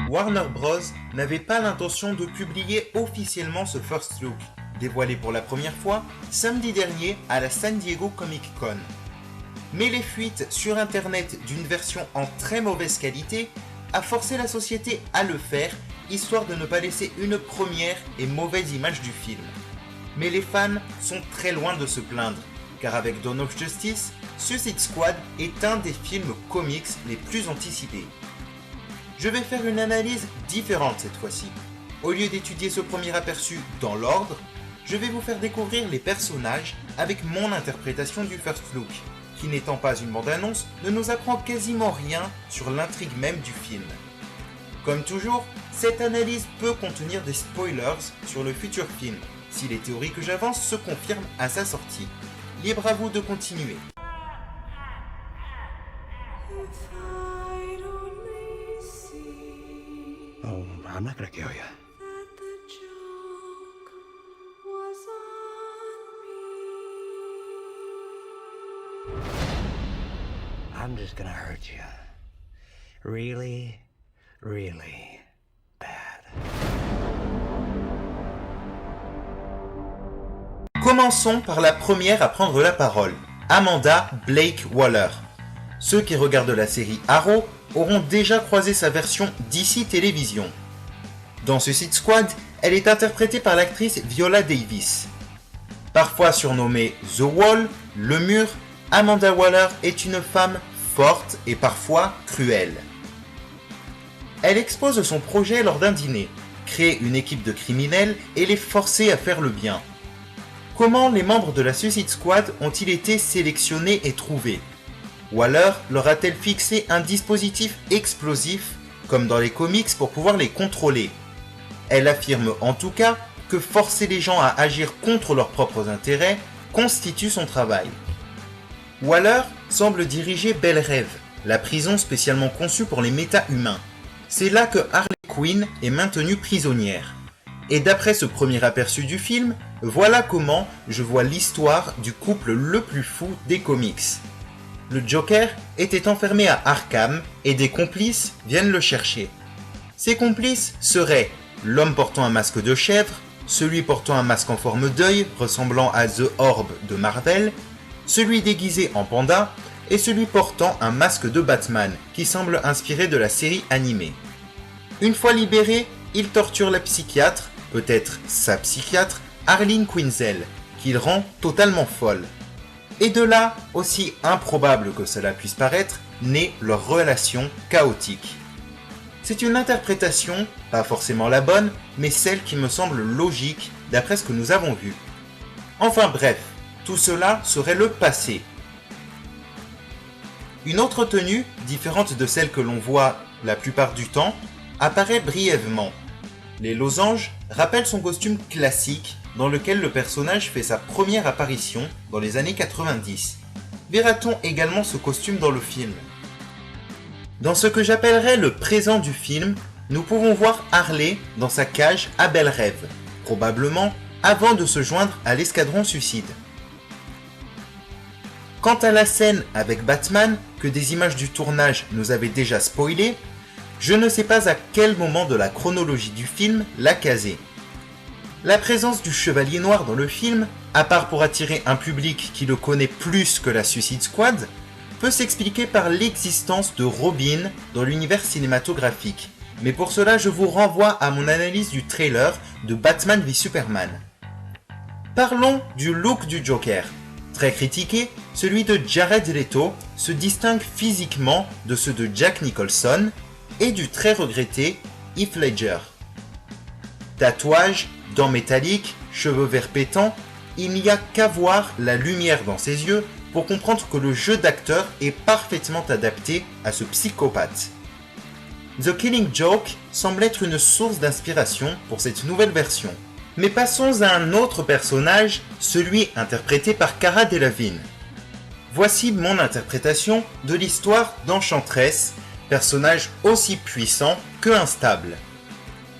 Warner Bros. N'avait pas l'intention de publier officiellement ce First Look, dévoilé pour la première fois samedi dernier à la San Diego Comic Con. Mais les fuites sur internet d'une version en très mauvaise qualité a forcé la société à le faire, histoire de ne pas laisser une première et mauvaise image du film. Mais les fans sont très loin de se plaindre, car avec Dawn of Justice, Suicide Squad est un des films comics les plus anticipés. Je vais faire une analyse différente cette fois-ci. Au lieu d'étudier ce premier aperçu dans l'ordre, je vais vous faire découvrir les personnages avec mon interprétation du First Look, qui n'étant pas une bande-annonce, ne nous apprend quasiment rien sur l'intrigue même du film. Comme toujours, cette analyse peut contenir des spoilers sur le futur film, si les théories que j'avance se confirment à sa sortie. Libre à vous de continuer. Oh, I'm not gonna kill you. I'm just gonna hurt you. Really, really bad. Commençons par la première à prendre la parole, Amanda Blake Waller. Ceux qui regardent la série Arrow auront déjà croisé sa version DC Télévision. Dans Suicide Squad, elle est interprétée par l'actrice Viola Davis. Parfois surnommée The Wall, le mur, Amanda Waller est une femme forte et parfois cruelle. Elle expose son projet lors d'un dîner, créer une équipe de criminels et les forcer à faire le bien. Comment les membres de la Suicide Squad ont-ils été sélectionnés et trouvés ? Waller leur a-t-elle fixé un dispositif explosif, comme dans les comics, pour pouvoir les contrôler ? Elle affirme en tout cas que forcer les gens à agir contre leurs propres intérêts constitue son travail. Waller semble diriger Belle Rêve, la prison spécialement conçue pour les méta-humains. C'est là que Harley Quinn est maintenue prisonnière. Et d'après ce premier aperçu du film, voilà comment je vois l'histoire du couple le plus fou des comics. Le Joker était enfermé à Arkham et des complices viennent le chercher. Ces complices seraient l'homme portant un masque de chèvre, celui portant un masque en forme d'œil ressemblant à The Orb de Marvel, celui déguisé en panda et celui portant un masque de Batman qui semble inspiré de la série animée. Une fois libéré, il torture la psychiatre, peut-être sa psychiatre, Harleen Quinzel, qu'il rend totalement folle. Et de là, aussi improbable que cela puisse paraître, naît leur relation chaotique. C'est une interprétation, pas forcément la bonne, mais celle qui me semble logique d'après ce que nous avons vu. Enfin bref, tout cela serait le passé. Une autre tenue, différente de celle que l'on voit la plupart du temps, apparaît brièvement. Les losanges rappellent son costume classique dans lequel le personnage fait sa première apparition dans les années 90. Verra-t-on également ce costume dans le film ? Dans ce que j'appellerais le présent du film, nous pouvons voir Harley dans sa cage à Belle Rêve, probablement avant de se joindre à l'escadron suicide. Quant à la scène avec Batman, que des images du tournage nous avaient déjà spoilé, je ne sais pas à quel moment de la chronologie du film la caser. La présence du Chevalier Noir dans le film, à part pour attirer un public qui le connaît plus que la Suicide Squad, peut s'expliquer par l'existence de Robin dans l'univers cinématographique. Mais pour cela, je vous renvoie à mon analyse du trailer de Batman v Superman. Parlons du look du Joker. Très critiqué, celui de Jared Leto se distingue physiquement de ceux de Jack Nicholson et du très regretté Heath Ledger. Tatouage, dents métalliques, cheveux verts pétants, il n'y a qu'à voir la lumière dans ses yeux pour comprendre que le jeu d'acteur est parfaitement adapté à ce psychopathe. The Killing Joke semble être une source d'inspiration pour cette nouvelle version. Mais passons à un autre personnage, celui interprété par Cara Delevingne. Voici mon interprétation de l'histoire d'Enchantress, personnage aussi puissant que instable.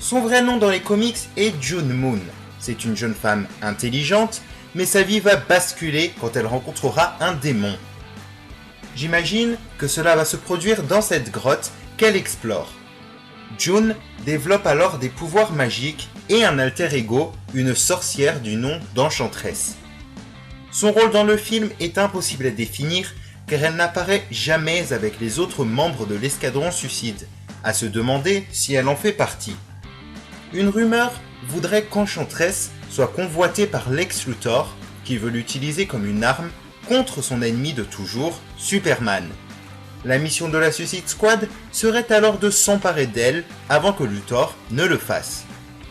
Son vrai nom dans les comics est June Moon. C'est une jeune femme intelligente, mais sa vie va basculer quand elle rencontrera un démon. J'imagine que cela va se produire dans cette grotte qu'elle explore. June développe alors des pouvoirs magiques et un alter ego, une sorcière du nom d'Enchantress. Son rôle dans le film est impossible à définir car elle n'apparaît jamais avec les autres membres de l'escadron suicide, à se demander si elle en fait partie. Une rumeur voudrait qu'Enchantress soit convoitée par Lex Luthor, qui veut l'utiliser comme une arme contre son ennemi de toujours, Superman. La mission de la Suicide Squad serait alors de s'emparer d'elle avant que Luthor ne le fasse.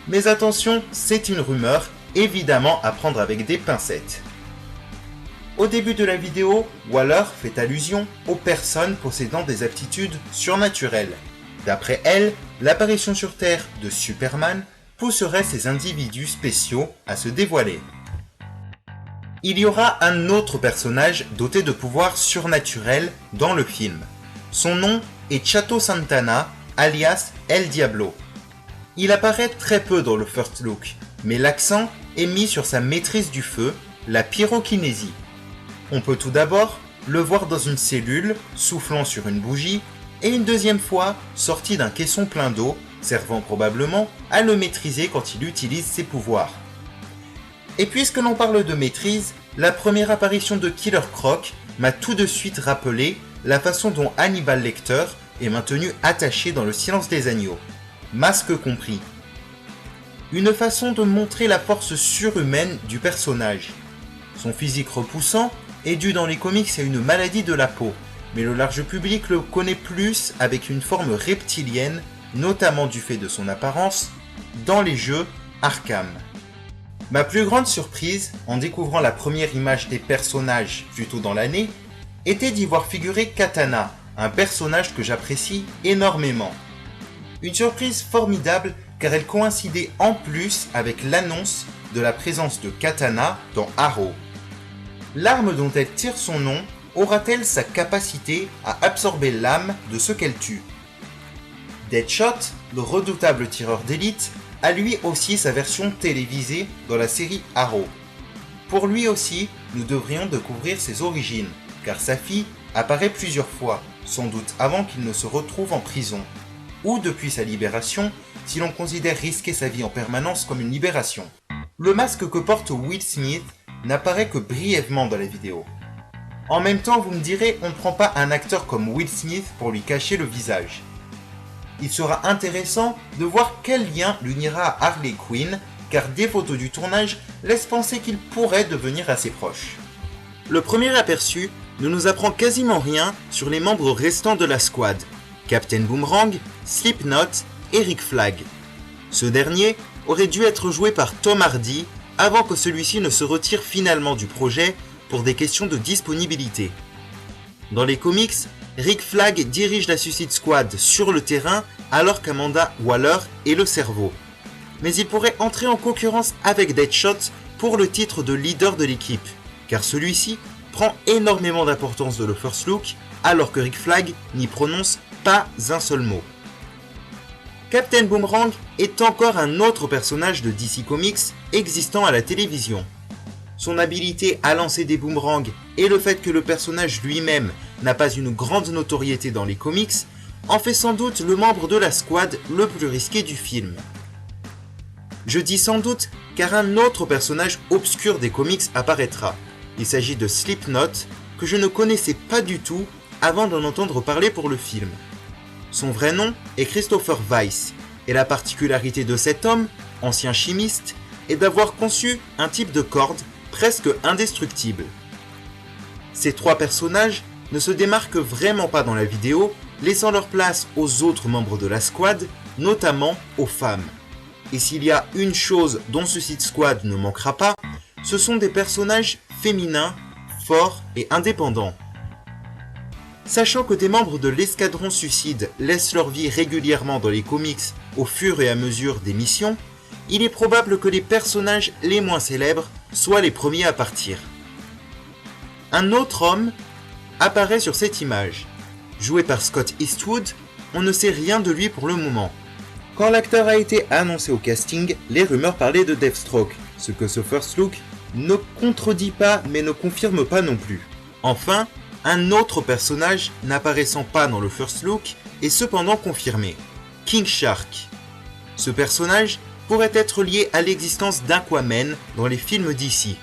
Mais attention, c'est une rumeur, évidemment à prendre avec des pincettes. Au début de la vidéo, Waller fait allusion aux personnes possédant des aptitudes surnaturelles. D'après elle, l'apparition sur Terre de Superman pousserait ces individus spéciaux à se dévoiler. Il y aura un autre personnage doté de pouvoirs surnaturels dans le film. Son nom est Chato Santana, alias El Diablo. Il apparaît très peu dans le First Look, mais l'accent est mis sur sa maîtrise du feu, la pyrokinésie. On peut tout d'abord le voir dans une cellule, soufflant sur une bougie, et une deuxième fois sorti d'un caisson plein d'eau, servant probablement à le maîtriser quand il utilise ses pouvoirs. Et puisque l'on parle de maîtrise, la première apparition de Killer Croc m'a tout de suite rappelé la façon dont Hannibal Lecter est maintenu attaché dans le Silence des Agneaux, masque compris. Une façon de montrer la force surhumaine du personnage. Son physique repoussant est dû dans les comics à une maladie de la peau, mais le large public le connaît plus avec une forme reptilienne, notamment du fait de son apparence, dans les jeux Arkham. Ma plus grande surprise, en découvrant la première image des personnages plus tôt dans l'année, était d'y voir figurer Katana, un personnage que j'apprécie énormément. Une surprise formidable car elle coïncidait en plus avec l'annonce de la présence de Katana dans Arrow. L'arme dont elle tire son nom aura-t-elle sa capacité à absorber l'âme de ceux qu'elle tue? Deadshot, le redoutable tireur d'élite, a lui aussi sa version télévisée dans la série Arrow. Pour lui aussi, nous devrions découvrir ses origines, car sa fille apparaît plusieurs fois, sans doute avant qu'il ne se retrouve en prison, ou depuis sa libération, si l'on considère risquer sa vie en permanence comme une libération. Le masque que porte Will Smith n'apparaît que brièvement dans la vidéo. En même temps, vous me direz, on ne prend pas un acteur comme Will Smith pour lui cacher le visage. Il sera intéressant de voir quel lien l'unira à Harley Quinn, car des photos du tournage laissent penser qu'il pourrait devenir assez proche. Le premier aperçu ne nous apprend quasiment rien sur les membres restants de la squad, Captain Boomerang, Slipknot et Rick Flag. Ce dernier aurait dû être joué par Tom Hardy avant que celui-ci ne se retire finalement du projet pour des questions de disponibilité. Dans les comics, Rick Flag dirige la Suicide Squad sur le terrain alors qu'Amanda Waller est le cerveau. Mais il pourrait entrer en concurrence avec Deadshot pour le titre de leader de l'équipe, car celui-ci prend énormément d'importance dans le First Look alors que Rick Flag n'y prononce pas un seul mot. Captain Boomerang est encore un autre personnage de DC Comics existant à la télévision. Son habilité à lancer des boomerangs et le fait que le personnage lui-même n'a pas une grande notoriété dans les comics en fait sans doute le membre de la squad le plus risqué du film. Je dis sans doute car un autre personnage obscur des comics apparaîtra. Il s'agit de Slipknot que je ne connaissais pas du tout avant d'en entendre parler pour le film. Son vrai nom est Christopher Weiss et la particularité de cet homme, ancien chimiste, est d'avoir conçu un type de corde presque indestructible. Ces trois personnages ne se démarquent vraiment pas dans la vidéo, laissant leur place aux autres membres de la squad, notamment aux femmes. Et s'il y a une chose dont Suicide Squad ne manquera pas, ce sont des personnages féminins, forts et indépendants. Sachant que des membres de l'escadron suicide laissent leur vie régulièrement dans les comics au fur et à mesure des missions, il est probable que les personnages les moins célèbres soient les premiers à partir. Un autre homme apparaît sur cette image. Joué par Scott Eastwood, on ne sait rien de lui pour le moment. Quand l'acteur a été annoncé au casting, les rumeurs parlaient de Deathstroke, ce que ce First Look ne contredit pas mais ne confirme pas non plus. Enfin, un autre personnage n'apparaissant pas dans le First Look est cependant confirmé, King Shark. Ce personnage pourrait être lié à l'existence d'Aquaman dans les films d'ici.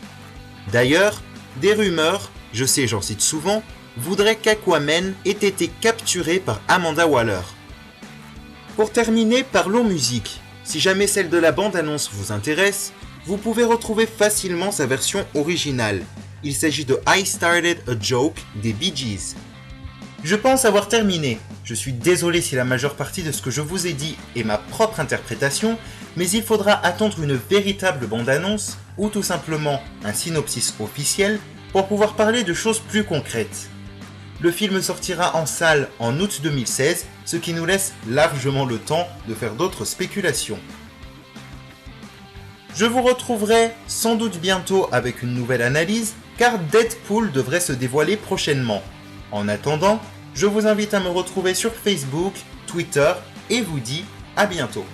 D'ailleurs, des rumeurs, je sais j'en cite souvent, voudraient qu'Aquaman ait été capturé par Amanda Waller. Pour terminer, parlons musique. Si jamais celle de la bande-annonce vous intéresse, vous pouvez retrouver facilement sa version originale. Il s'agit de I Started a Joke des Bee Gees. Je pense avoir terminé. Je suis désolé si la majeure partie de ce que je vous ai dit est ma propre interprétation, mais il faudra attendre une véritable bande-annonce ou tout simplement un synopsis officiel pour pouvoir parler de choses plus concrètes. Le film sortira en salle en août 2016, ce qui nous laisse largement le temps de faire d'autres spéculations. Je vous retrouverai sans doute bientôt avec une nouvelle analyse, car Deadpool devrait se dévoiler prochainement. En attendant, je vous invite à me retrouver sur Facebook, Twitter et vous dis à bientôt.